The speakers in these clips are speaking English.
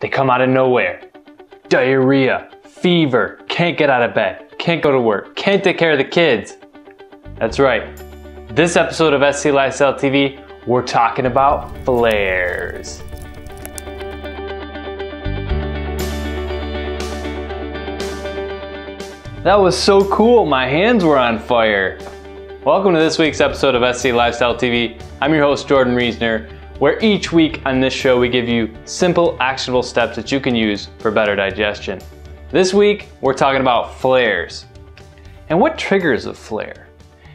They come out of nowhere. Diarrhea, fever, can't get out of bed, can't go to work, can't take care of the kids. That's right. This episode of SC Lifestyle TV, we're talking about flares. That was so cool, my hands were on fire. Welcome to this week's episode of SC Lifestyle TV. I'm your host, Jordan Reesner, where each week on this show we give you simple, actionable steps that you can use for better digestion. This week, we're talking about flares. And what triggers a flare?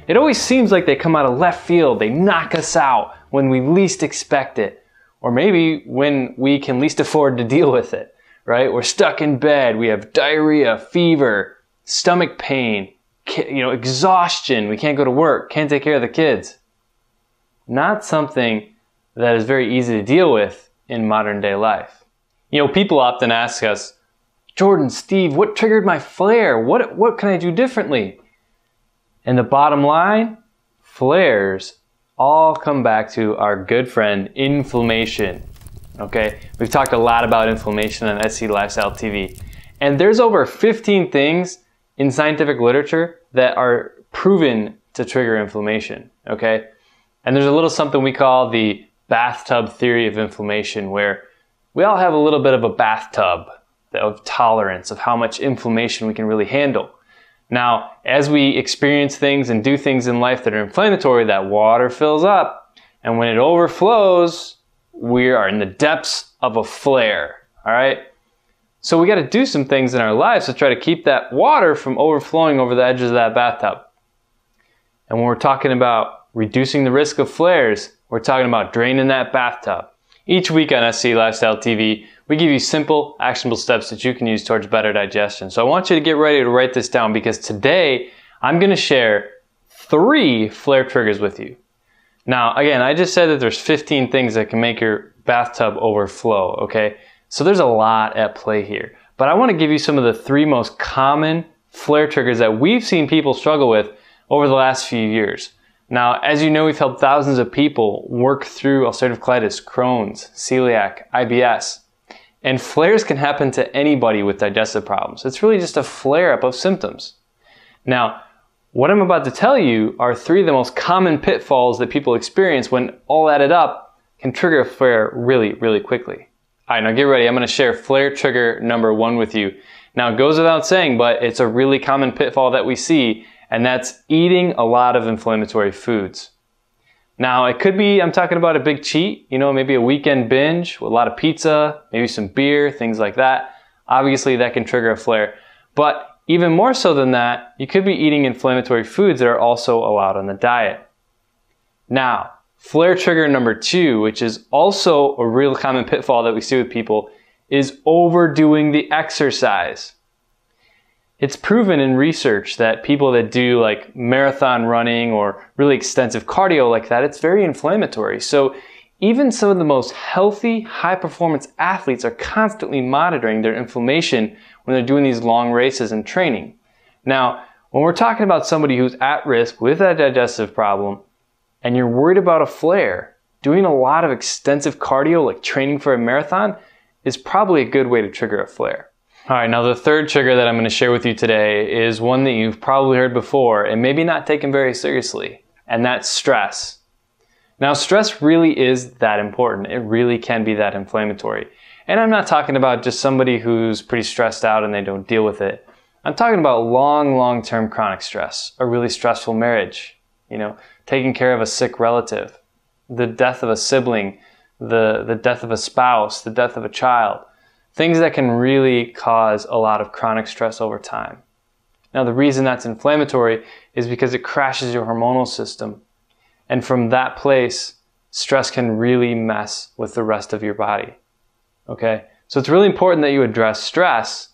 It always seems like they come out of left field, they knock us out when we least expect it, or maybe when we can least afford to deal with it, right? We're stuck in bed, we have diarrhea, fever, stomach pain, exhaustion, we can't go to work, can't take care of the kids. Not something that is very easy to deal with in modern day life. People often ask us, Jordan, Steve, what triggered my flare? What can I do differently? And the bottom line, flares all come back to our good friend, inflammation. Okay, we've talked a lot about inflammation on SC Lifestyle TV. And there's over 15 things in scientific literature that are proven to trigger inflammation, okay? And there's a little something we call the bathtub theory of inflammation, where we all have a little bit of a bathtub of tolerance of how much inflammation we can really handle. Now, as we experience things and do things in life that are inflammatory, that water fills up, and when it overflows, we are in the depths of a flare, all right? So we got to do some things in our lives to try to keep that water from overflowing over the edges of that bathtub. And when we're talking about reducing the risk of flares, we're talking about draining that bathtub. Each week on SC Lifestyle TV, we give you simple, actionable steps that you can use towards better digestion. So I want you to get ready to write this down, because today I'm going to share 3 flare triggers with you. Now, again, I just said that there's 15 things that can make your bathtub overflow, okay? So there's a lot at play here. But I want to give you some of the 3 most common flare triggers that we've seen people struggle with over the last few years. Now, as you know, we've helped thousands of people work through ulcerative colitis, Crohn's, celiac, IBS. And flares can happen to anybody with digestive problems. It's really just a flare-up of symptoms. Now, what I'm about to tell you are 3 of the most common pitfalls that people experience when all added up can trigger a flare really, really quickly. All right, now get ready. I'm going to share flare trigger number 1 with you. Now, it goes without saying, but it's a really common pitfall that we see, and that's eating a lot of inflammatory foods. Now, it could be, I'm talking about a big cheat, maybe a weekend binge with a lot of pizza, maybe some beer, things like that. Obviously, that can trigger a flare. But even more so than that, you could be eating inflammatory foods that are also allowed on the diet. Now, flare trigger number 2, which is also a real common pitfall that we see with people, is overdoing the exercise. It's proven in research that people that do like marathon running or really extensive cardio like that, it's very inflammatory. So even some of the most healthy, high-performance athletes are constantly monitoring their inflammation when they're doing these long races and training. Now, when we're talking about somebody who's at risk with a digestive problem, and you're worried about a flare, doing a lot of extensive cardio, like training for a marathon, is probably a good way to trigger a flare. All right, now the 3rd trigger that I'm going to share with you today is one that you've probably heard before and maybe not taken very seriously, and that's stress. Now, stress really is that important. It really can be that inflammatory. And I'm not talking about just somebody who's pretty stressed out and they don't deal with it. I'm talking about long-term chronic stress, a really stressful marriage, taking care of a sick relative, the death of a sibling, the death of a spouse, the death of a child, things that can really cause a lot of chronic stress over time. Now, the reason that's inflammatory is because it crashes your hormonal system. And from that place, stress can really mess with the rest of your body. Okay? So it's really important that you address stress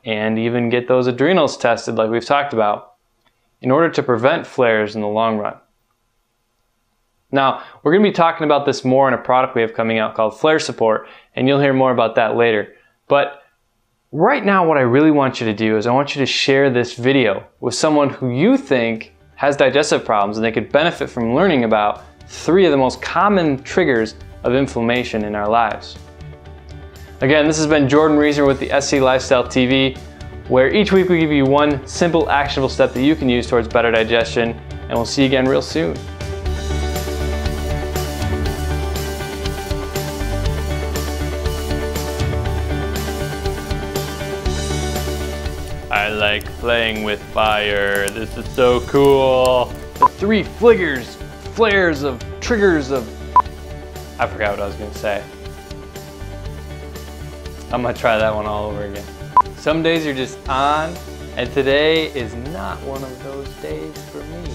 and even get those adrenals tested like we've talked about in order to prevent flares in the long run. Now, we're going to be talking about this more in a product we have coming out called Flare Support, and you'll hear more about that later. But right now, what I really want you to do is I want you to share this video with someone who you think has digestive problems and they could benefit from learning about 3 of the most common triggers of inflammation in our lives. Again, this has been Jordan Reasoner with the SC Lifestyle TV, where each week we give you one simple actionable step that you can use towards better digestion, and we'll see you again real soon. I like playing with fire. This is so cool. The 3 flares of triggers of... I forgot what I was gonna say. I'm gonna try that one all over again. Some days you're just on, and today is not one of those days for me.